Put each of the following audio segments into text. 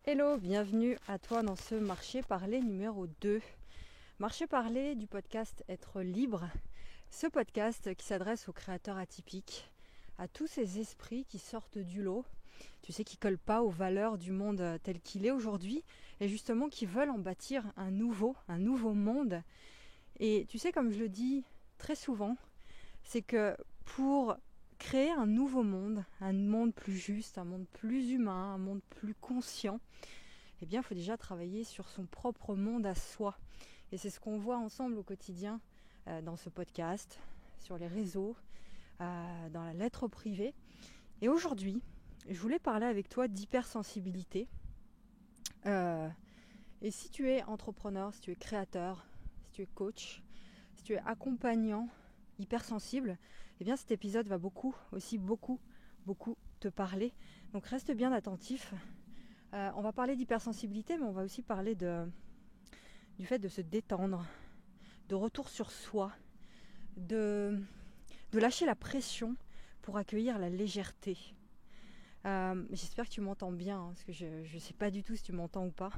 Hello, bienvenue à toi dans ce marché parlé numéro 2. Marché parlé du podcast Être libre. Ce podcast qui s'adresse aux créateurs atypiques, à tous ces esprits qui sortent du lot, tu sais, qui ne collent pas aux valeurs du monde tel qu'il est aujourd'hui, et justement qui veulent en bâtir un nouveau monde. Et tu sais, comme je le dis très souvent, c'est que pour créer un nouveau monde, un monde plus juste, un monde plus humain, un monde plus conscient, eh bien, il faut déjà travailler sur son propre monde à soi. Et c'est ce qu'on voit ensemble au quotidien dans ce podcast, sur les réseaux, dans la lettre privée. Et aujourd'hui, je voulais parler avec toi d'hypersensibilité. Et si tu es entrepreneur, si tu es créateur, si tu es coach, si tu es accompagnant, hypersensible, eh bien cet épisode va beaucoup te parler. Donc reste bien attentif. On va parler d'hypersensibilité, mais on va aussi parler du fait de se détendre, de retour sur soi, de lâcher la pression pour accueillir la légèreté. J'espère que tu m'entends bien, parce que je ne sais pas du tout si tu m'entends ou pas.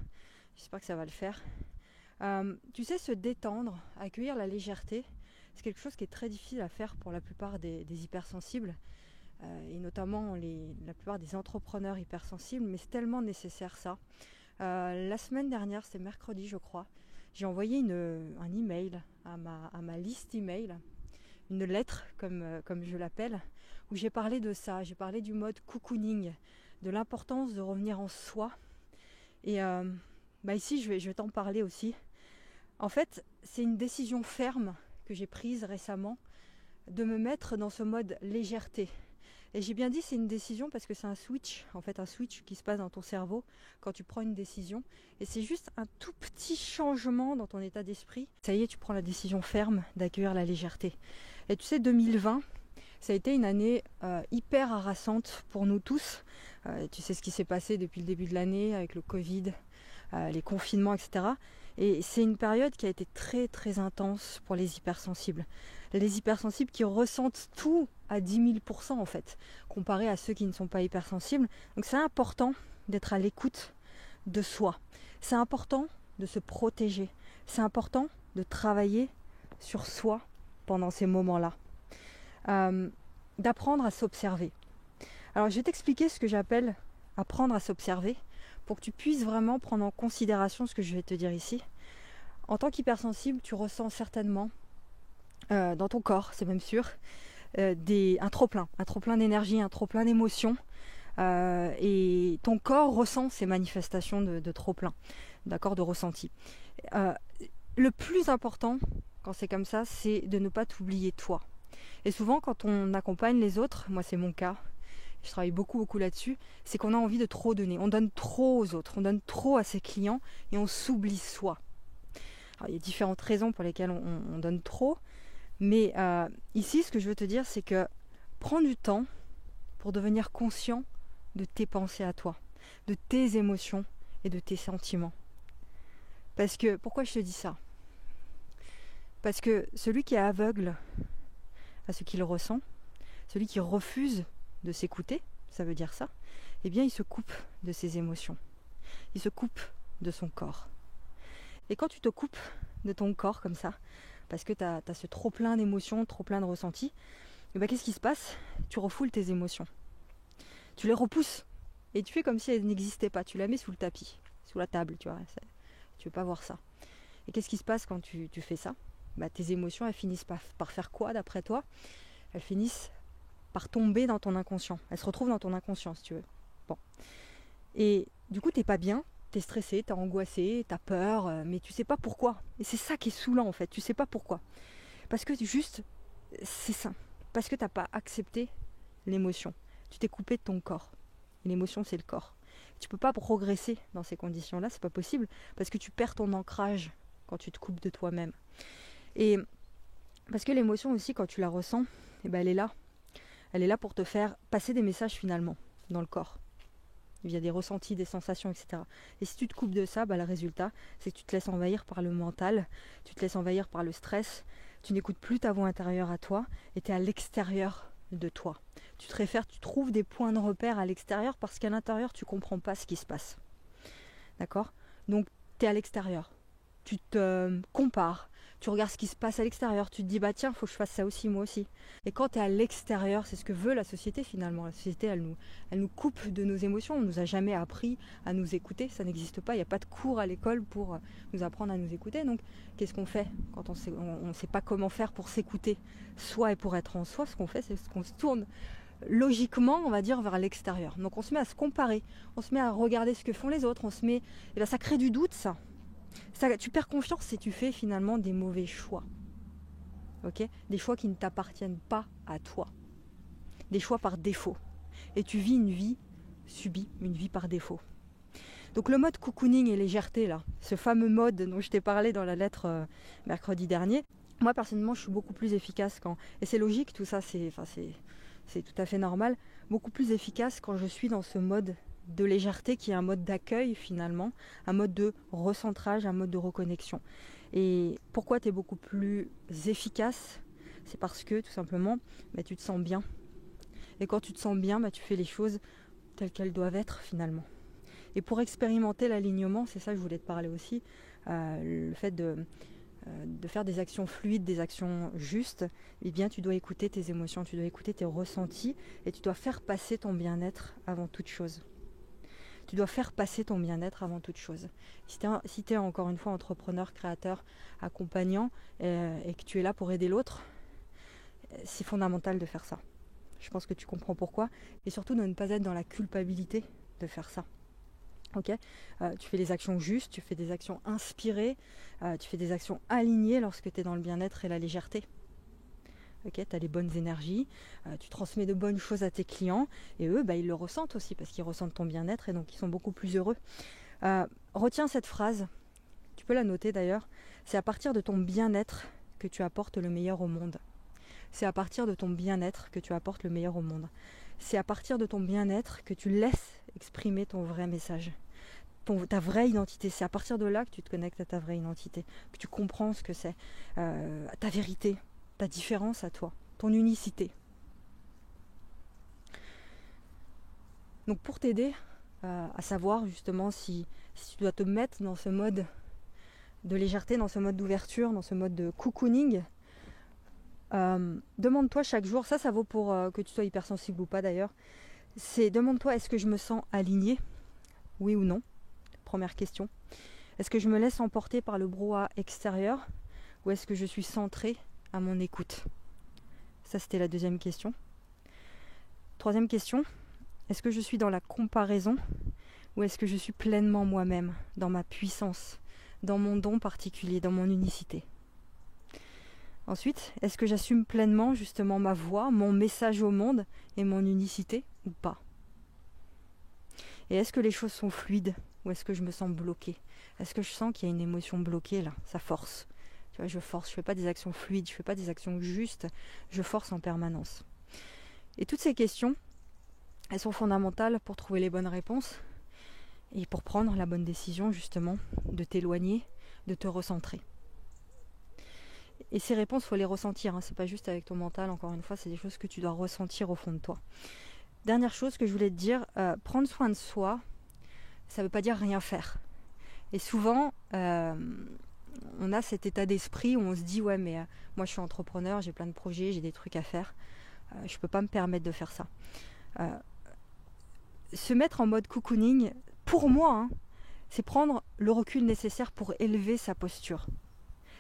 J'espère que ça va le faire. Tu sais, se détendre, accueillir la légèreté, c'est quelque chose qui est très difficile à faire pour la plupart des hypersensibles, et notamment la plupart des entrepreneurs hypersensibles, mais c'est tellement nécessaire ça. La semaine dernière, c'était mercredi je crois, j'ai envoyé un email à ma liste email, une lettre comme je l'appelle, où j'ai parlé de ça, j'ai parlé du mode cocooning, de l'importance de revenir en soi. Et ici je vais t'en parler aussi. En fait, c'est une décision ferme que j'ai prise récemment de me mettre dans ce mode légèreté. Et j'ai bien dit c'est une décision parce que c'est un switch qui se passe dans ton cerveau quand tu prends une décision. Et c'est juste un tout petit changement dans ton état d'esprit. Ça y est, tu prends la décision ferme d'accueillir la légèreté. Et tu sais, 2020, ça a été une année hyper harassante pour nous tous. Tu sais ce qui s'est passé depuis le début de l'année avec le Covid, les confinements, etc. Et c'est une période qui a été très très intense pour les hypersensibles. Les hypersensibles qui ressentent tout à 10 000% en fait, comparé à ceux qui ne sont pas hypersensibles. Donc c'est important d'être à l'écoute de soi. C'est important de se protéger. C'est important de travailler sur soi pendant ces moments-là. D'apprendre à s'observer. Alors je vais t'expliquer ce que j'appelle apprendre à s'observer pour que tu puisses vraiment prendre en considération ce que je vais te dire ici. En tant qu'hypersensible, tu ressens certainement dans ton corps, c'est même sûr, un trop-plein d'énergie, un trop-plein d'émotions, et ton corps ressent ces manifestations de trop-plein, d'accord, de ressenti. Le plus important quand c'est comme ça, c'est de ne pas t'oublier toi. Et souvent quand on accompagne les autres, moi c'est mon cas, je travaille beaucoup là-dessus, c'est qu'on a envie de trop donner. On donne trop aux autres, on donne trop à ses clients et on s'oublie soi. Alors, il y a différentes raisons pour lesquelles on donne trop, mais ici ce que je veux te dire c'est que prends du temps pour devenir conscient de tes pensées à toi, de tes émotions et de tes sentiments. Parce que, pourquoi je te dis ça ? Parce que celui qui est aveugle à ce qu'il ressent, celui qui refuse de s'écouter, ça veut dire ça, eh bien il se coupe de ses émotions. Il se coupe de son corps. Et quand tu te coupes de ton corps comme ça, parce que tu as ce trop plein d'émotions, trop plein de ressentis, eh bien qu'est-ce qui se passe ? Tu refoules tes émotions. Tu les repousses. Et tu fais comme si elles n'existaient pas. Tu la mets sous le tapis, sous la table, tu vois. Tu veux pas voir ça. Et qu'est-ce qui se passe quand tu fais ça ? Tes émotions, elles finissent par faire quoi d'après toi ? Elles finissent par tomber dans ton inconscient. Elles se retrouvent dans ton inconscient, si tu veux. Bon. Et du coup, t'es pas bien, t'es stressé, t'es angoissé, t'as peur, mais tu sais pas pourquoi. Et c'est ça qui est saoulant en fait, tu sais pas pourquoi. Parce que juste, c'est ça. Parce que t'as pas accepté l'émotion. Tu t'es coupé de ton corps. Et l'émotion, c'est le corps. Tu peux pas progresser dans ces conditions-là, c'est pas possible, parce que tu perds ton ancrage quand tu te coupes de toi-même. Et parce que l'émotion aussi, quand tu la ressens, elle est là. Elle est là pour te faire passer des messages finalement dans le corps. Il y a des ressentis, des sensations, etc. Et si tu te coupes de ça, le résultat, c'est que tu te laisses envahir par le mental, tu te laisses envahir par le stress, tu n'écoutes plus ta voix intérieure à toi et tu es à l'extérieur de toi. Tu trouves des points de repère à l'extérieur parce qu'à l'intérieur, tu ne comprends pas ce qui se passe. D'accord? Donc, tu es à l'extérieur. Tu te compares. Tu regardes ce qui se passe à l'extérieur. Tu te dis, bah tiens, il faut que je fasse ça aussi, moi aussi. Et quand tu es à l'extérieur, c'est ce que veut la société finalement. La société, elle nous coupe de nos émotions. On ne nous a jamais appris à nous écouter. Ça n'existe pas. Il n'y a pas de cours à l'école pour nous apprendre à nous écouter. Donc, qu'est-ce qu'on fait quand on ne sait pas comment faire pour s'écouter soi et pour être en soi? Ce qu'on fait, c'est qu'on se tourne logiquement, on va dire, vers l'extérieur. Donc on se met à se comparer, on se met à regarder ce que font les autres, et ben, ça crée du doute, ça. Tu perds confiance et tu fais finalement des mauvais choix. Okay, des choix qui ne t'appartiennent pas à toi. Des choix par défaut. Et tu vis une vie subie, une vie par défaut. Donc le mode cocooning et légèreté, là, ce fameux mode dont je t'ai parlé dans la lettre mercredi dernier, moi personnellement je suis beaucoup plus efficace quand... Et c'est logique, tout ça, c'est tout à fait normal, beaucoup plus efficace quand je suis dans ce mode de légèreté qui est un mode d'accueil finalement, un mode de recentrage, un mode de reconnexion. Et pourquoi tu es beaucoup plus efficace? C'est parce que tout simplement, tu te sens bien. Et quand tu te sens bien, tu fais les choses telles qu'elles doivent être finalement. Et pour expérimenter l'alignement, c'est ça que je voulais te parler aussi, le fait de faire des actions fluides, des actions justes, eh bien tu dois écouter tes émotions, tu dois écouter tes ressentis et tu dois faire passer ton bien-être avant toute chose. Tu dois faire passer ton bien-être avant toute chose. Si tu es encore une fois entrepreneur, créateur, accompagnant et que tu es là pour aider l'autre, c'est fondamental de faire ça. Je pense que tu comprends pourquoi. Et surtout de ne pas être dans la culpabilité de faire ça. Okay, tu fais des actions justes, tu fais des actions inspirées, tu fais des actions alignées lorsque tu es dans le bien-être et la légèreté. Okay, tu as les bonnes énergies, tu transmets de bonnes choses à tes clients et eux, ils le ressentent aussi parce qu'ils ressentent ton bien-être et donc ils sont beaucoup plus heureux. Retiens cette phrase, tu peux la noter d'ailleurs, c'est à partir de ton bien-être que tu apportes le meilleur au monde. C'est à partir de ton bien-être que tu apportes le meilleur au monde. C'est à partir de ton bien-être que tu laisses exprimer ton vrai message. Ta vraie identité, c'est à partir de là que tu te connectes à ta vraie identité, que tu comprends ce que c'est, ta vérité, ta différence à toi, ton unicité. Donc pour t'aider à savoir justement si tu dois te mettre dans ce mode de légèreté, dans ce mode d'ouverture, dans ce mode de cocooning, demande-toi chaque jour, ça vaut pour que tu sois hypersensible ou pas d'ailleurs, c'est demande-toi, est-ce que je me sens alignée? Oui ou non? Première question. Est-ce que je me laisse emporter par le brouhaha extérieur ou est-ce que je suis centrée à mon écoute? Ça, c'était la deuxième question. Troisième question. Est-ce que je suis dans la comparaison ou est-ce que je suis pleinement moi-même, dans ma puissance, dans mon don particulier, dans mon unicité? Ensuite, est-ce que j'assume pleinement justement ma voix, mon message au monde et mon unicité ou pas? Et est-ce que les choses sont fluides ou est-ce que je me sens bloquée? Est-ce que je sens qu'il y a une émotion bloquée là? Ça force. Tu vois, je force, je fais pas des actions fluides, je fais pas des actions justes, je force en permanence. Et toutes ces questions, elles sont fondamentales pour trouver les bonnes réponses et pour prendre la bonne décision justement de t'éloigner, de te recentrer. Et ces réponses, il faut les ressentir, c'est pas juste avec ton mental, encore une fois, c'est des choses que tu dois ressentir au fond de toi. Dernière chose que je voulais te dire, prendre soin de soi, ça ne veut pas dire rien faire. Et souvent, on a cet état d'esprit où on se dit ouais mais moi je suis entrepreneur, j'ai plein de projets, j'ai des trucs à faire, je ne peux pas me permettre de faire ça. Se mettre en mode cocooning, pour moi, c'est prendre le recul nécessaire pour élever sa posture.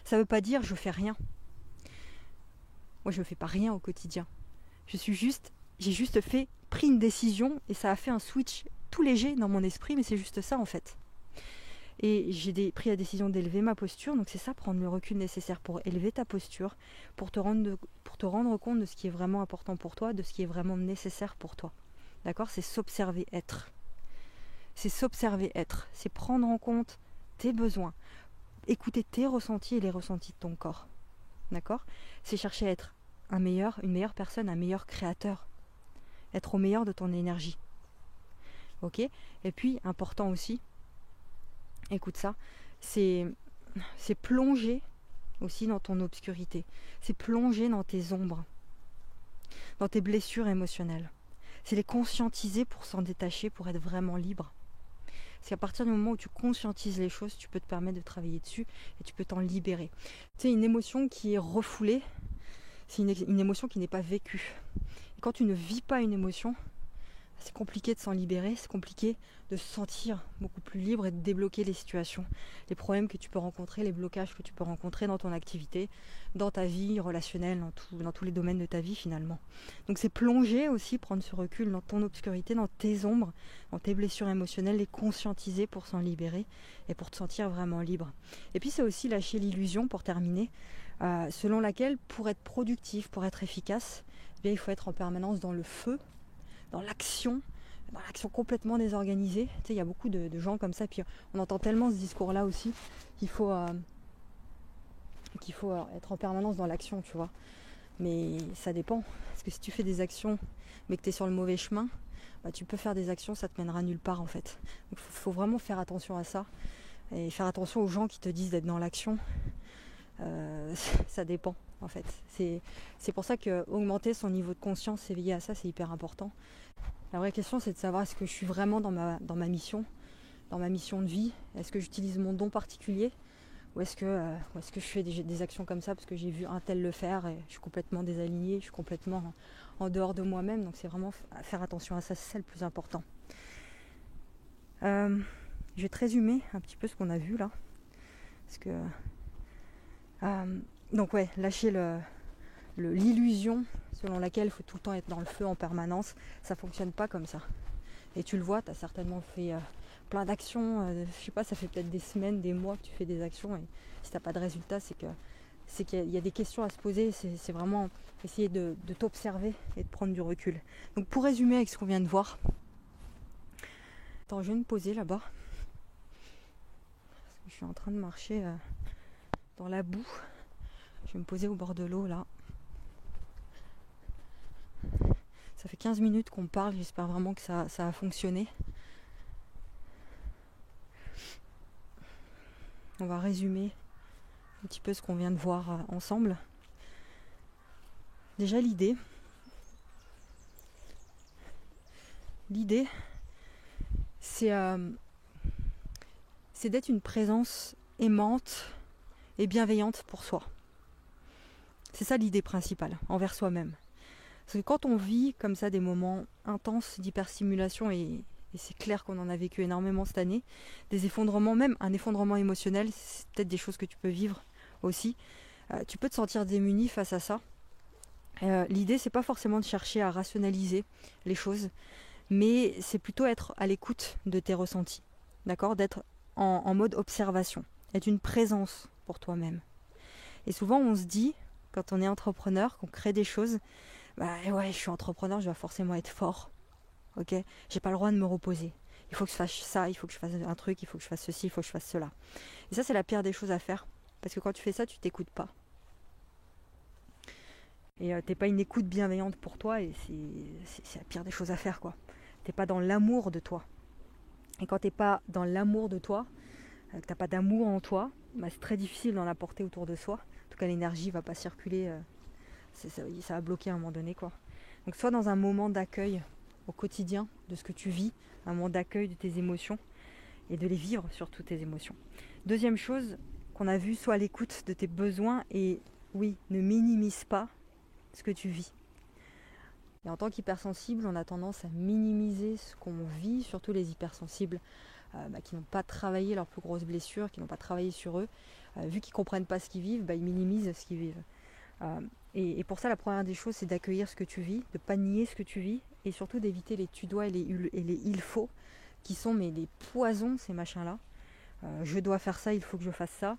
Ça ne veut pas dire je fais rien. Moi je ne fais pas rien au quotidien. J'ai juste pris une décision et ça a fait un switch tout léger dans mon esprit, mais c'est juste ça en fait. Et j'ai pris la décision d'élever ma posture, donc c'est ça, prendre le recul nécessaire pour élever ta posture, pour te rendre compte de ce qui est vraiment important pour toi, de ce qui est vraiment nécessaire pour toi. D'accord? C'est s'observer être. C'est s'observer être. C'est prendre en compte tes besoins, écouter tes ressentis et les ressentis de ton corps. D'accord? C'est chercher à être une meilleure personne, un meilleur créateur. Être au meilleur de ton énergie. Ok? Et puis, important aussi, écoute ça, c'est plonger aussi dans ton obscurité. C'est plonger dans tes ombres, dans tes blessures émotionnelles. C'est les conscientiser pour s'en détacher, pour être vraiment libre. Parce qu'à partir du moment où tu conscientises les choses, tu peux te permettre de travailler dessus et tu peux t'en libérer. Tu sais, une émotion qui est refoulée, c'est une émotion qui n'est pas vécue. Et quand tu ne vis pas une émotion, c'est compliqué de s'en libérer, c'est compliqué de se sentir beaucoup plus libre et de débloquer les situations, les problèmes que tu peux rencontrer, les blocages que tu peux rencontrer dans ton activité, dans ta vie relationnelle, dans tous les domaines de ta vie finalement. Donc c'est plonger aussi, prendre ce recul dans ton obscurité, dans tes ombres, dans tes blessures émotionnelles, les conscientiser pour s'en libérer et pour te sentir vraiment libre. Et puis c'est aussi lâcher l'illusion, pour terminer, selon laquelle pour être productif, pour être efficace, eh bien, il faut être en permanence dans le feu, dans l'action complètement désorganisée. Tu sais, il y a beaucoup de gens comme ça, puis on entend tellement ce discours-là aussi qu'il faut être en permanence dans l'action, tu vois. Mais ça dépend, parce que si tu fais des actions mais que tu es sur le mauvais chemin, bah, tu peux faire des actions, ça te mènera nulle part en fait. Donc il faut vraiment faire attention à ça, et faire attention aux gens qui te disent d'être dans l'action. Ça dépend en fait. C'est pour ça que augmenter son niveau de conscience, s'éveiller à ça, c'est hyper important. La vraie question, c'est de savoir est-ce que je suis vraiment dans ma mission de vie. Est-ce que j'utilise mon don particulier, ou est-ce que je fais des actions comme ça parce que j'ai vu un tel le faire et je suis complètement désalignée, je suis complètement en dehors de moi-même. Donc c'est vraiment faire attention à ça, c'est ça le plus important. Je vais te résumer un petit peu ce qu'on a vu là. Parce que donc ouais, lâcher l'illusion selon laquelle il faut tout le temps être dans le feu en permanence, ça fonctionne pas comme ça. Et tu le vois, tu as certainement fait plein d'actions, je sais pas, ça fait peut-être des semaines, des mois que tu fais des actions, et si tu n'as pas de résultat, c'est qu'il y a des questions à se poser. C'est vraiment essayer de t'observer et de prendre du recul. Donc pour résumer avec ce qu'on vient de voir, attends, je vais me poser là-bas, parce que je suis en train de marcher dans la boue. Je vais me poser au bord de l'eau là. Ça fait 15 minutes qu'on parle, j'espère vraiment que ça a fonctionné. On va résumer un petit peu ce qu'on vient de voir ensemble. Déjà l'idée, c'est d'être une présence aimante et bienveillante pour soi. C'est ça l'idée principale, envers soi-même. Parce que quand on vit comme ça des moments intenses d'hyperstimulation, et c'est clair qu'on en a vécu énormément cette année, des effondrements, même un effondrement émotionnel, c'est peut-être des choses que tu peux vivre aussi, tu peux te sentir démuni face à ça. L'idée, c'est pas forcément de chercher à rationaliser les choses, mais c'est plutôt être à l'écoute de tes ressentis, d'accord, d'être en mode observation, être une présence pour toi-même. Et souvent on se dit, quand on est entrepreneur, qu'on crée des choses, bah ouais, je suis entrepreneur, je dois forcément être fort, ok, j'ai pas le droit de me reposer, il faut que je fasse ça, il faut que je fasse un truc, il faut que je fasse ceci, il faut que je fasse cela. Et ça, c'est la pire des choses à faire, parce que quand tu fais ça, tu t'écoutes pas. Et t'es pas une écoute bienveillante pour toi, et c'est la pire des choses à faire, quoi. T'es pas dans l'amour de toi. Et quand t'es pas dans l'amour de toi, que t'as pas d'amour en toi, bah c'est très difficile d'en apporter autour de soi. En tout cas, l'énergie va pas circuler, ça va bloquer à un moment donné, quoi. Donc sois dans un moment d'accueil au quotidien de ce que tu vis, un moment d'accueil de tes émotions, et de les vivre, surtout tes émotions. Deuxième chose qu'on a vu, sois à l'écoute de tes besoins, et oui, ne minimise pas ce que tu vis. Et en tant qu'hypersensible, on a tendance à minimiser ce qu'on vit, surtout les hypersensibles qui n'ont pas travaillé leurs plus grosses blessures, qui n'ont pas travaillé sur eux. Vu qu'ils ne comprennent pas ce qu'ils vivent, ils minimisent ce qu'ils vivent. Et pour ça, la première des choses, c'est d'accueillir ce que tu vis, de ne pas nier ce que tu vis, et surtout d'éviter les tu dois et les il faut, qui sont les poisons, ces machins-là. Je dois faire ça, il faut que je fasse ça.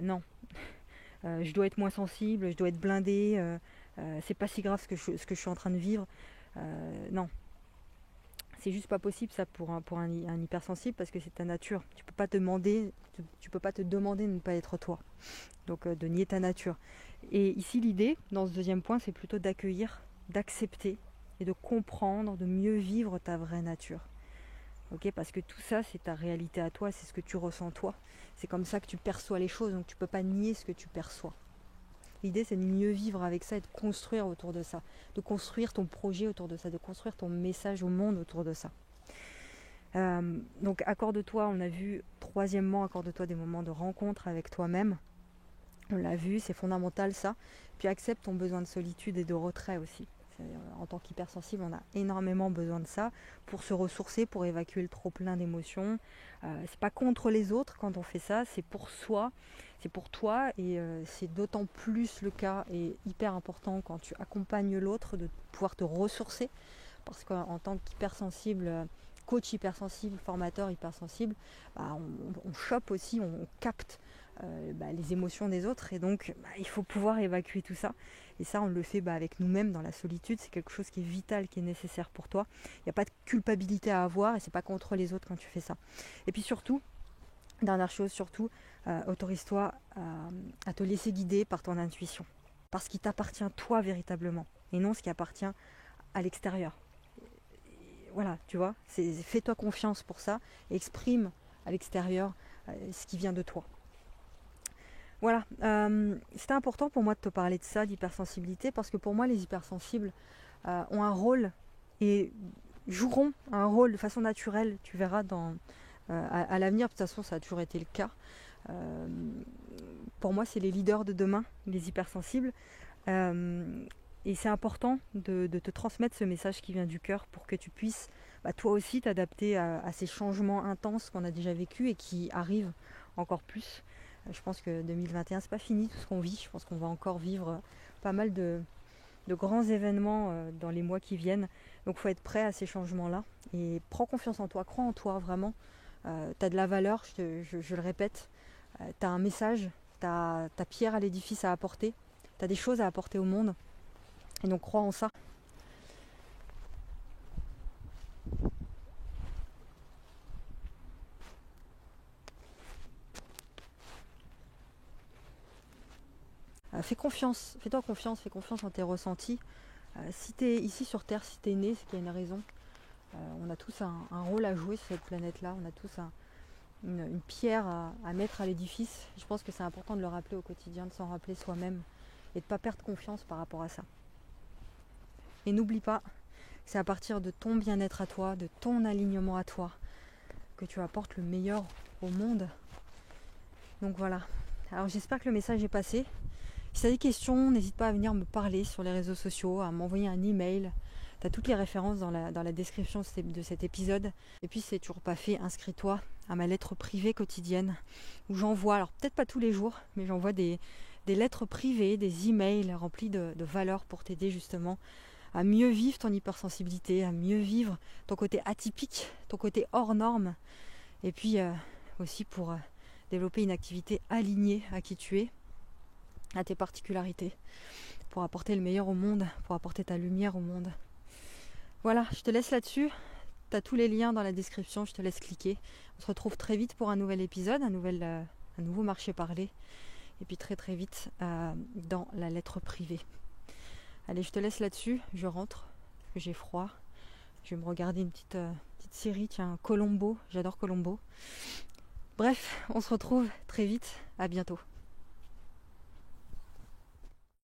Non. Je dois être moins sensible, je dois être blindé. C'est pas si grave ce que je suis en train de vivre. Non. C'est juste pas possible ça pour un hypersensible, parce que c'est ta nature. Tu peux pas te demander de ne pas être toi. Donc de nier ta nature. Et ici l'idée, dans ce deuxième point, c'est plutôt d'accueillir, d'accepter et de comprendre, de mieux vivre ta vraie nature. Okay, parce que tout ça, c'est ta réalité à toi, c'est ce que tu ressens toi. C'est comme ça que tu perçois les choses, donc tu peux pas nier ce que tu perçois. L'idée, c'est de mieux vivre avec ça et de construire autour de ça, de construire ton projet autour de ça, de construire ton message au monde autour de ça. Donc accorde-toi, on a vu, troisièmement, accorde-toi des moments de rencontre avec toi-même. On l'a vu, c'est fondamental ça. Puis accepte ton besoin de solitude et de retrait aussi. En tant qu'hypersensible, on a énormément besoin de ça pour se ressourcer, pour évacuer le trop-plein d'émotions. C'est pas contre les autres quand on fait ça, c'est pour soi, c'est pour toi, et c'est d'autant plus le cas et hyper important quand tu accompagnes l'autre de pouvoir te ressourcer, parce qu'en tant qu'hypersensible, coach hypersensible, formateur hypersensible, on chope aussi, on capte les émotions des autres, et donc il faut pouvoir évacuer tout ça. Et ça, on le fait avec nous-mêmes dans la solitude. C'est quelque chose qui est vital, qui est nécessaire pour toi. Il n'y a pas de culpabilité à avoir, et c'est pas contre les autres quand tu fais ça. Et puis surtout, dernière chose, autorise-toi à te laisser guider par ton intuition, parce qu'il t'appartient toi véritablement, et non ce qui appartient à l'extérieur. Voilà, tu vois, fais-toi confiance pour ça, et exprime à l'extérieur ce qui vient de toi. Voilà, c'était important pour moi de te parler de ça, d'hypersensibilité, parce que pour moi les hypersensibles ont un rôle, et joueront un rôle de façon naturelle, tu verras à l'avenir. De toute façon ça a toujours été le cas. Pour moi c'est les leaders de demain, les hypersensibles, et c'est important de te transmettre ce message qui vient du cœur pour que tu puisses toi aussi t'adapter à ces changements intenses qu'on a déjà vécus et qui arrivent encore plus. Je pense que 2021 c'est pas fini tout ce qu'on vit. Je pense qu'on va encore vivre pas mal de grands événements dans les mois qui viennent. Donc il faut être prêt à ces changements-là. Et prends confiance en toi, crois en toi vraiment. Tu as de la valeur, je le répète. Tu as un message, tu as ta pierre à l'édifice à apporter. Tu as des choses à apporter au monde. Et donc crois en ça. Fais-toi confiance, fais confiance en tes ressentis. Si tu es ici sur Terre, si tu es né, c'est qu'il y a une raison. On a tous un rôle à jouer sur cette planète-là, on a tous une pierre à mettre à l'édifice. Je pense que c'est important de le rappeler au quotidien, de s'en rappeler soi-même et de ne pas perdre confiance par rapport à ça. Et n'oublie pas, c'est à partir de ton bien-être à toi, de ton alignement à toi, que tu apportes le meilleur au monde. Donc voilà. Alors j'espère que le message est passé. Si tu as des questions, n'hésite pas à venir me parler sur les réseaux sociaux, à m'envoyer un email. Tu as toutes les références dans la description de cet épisode. Et puis si c'est toujours pas fait, inscris-toi à ma lettre privée quotidienne où j'envoie, alors peut-être pas tous les jours, mais j'envoie des lettres privées, des emails remplis de valeurs pour t'aider justement à mieux vivre ton hypersensibilité, à mieux vivre ton côté atypique, ton côté hors norme, et puis aussi pour développer une activité alignée à qui tu es, à tes particularités, pour apporter le meilleur au monde, pour apporter ta lumière au monde. Voilà, je te laisse là-dessus. Tu as tous les liens dans la description, je te laisse cliquer. On se retrouve très vite pour un nouvel épisode, un nouveau marché parlé, et puis très très vite dans la lettre privée. Allez, je te laisse là-dessus, je rentre, parce que j'ai froid. Je vais me regarder une petite série, tiens, Columbo, j'adore Columbo. Bref, on se retrouve très vite, à bientôt.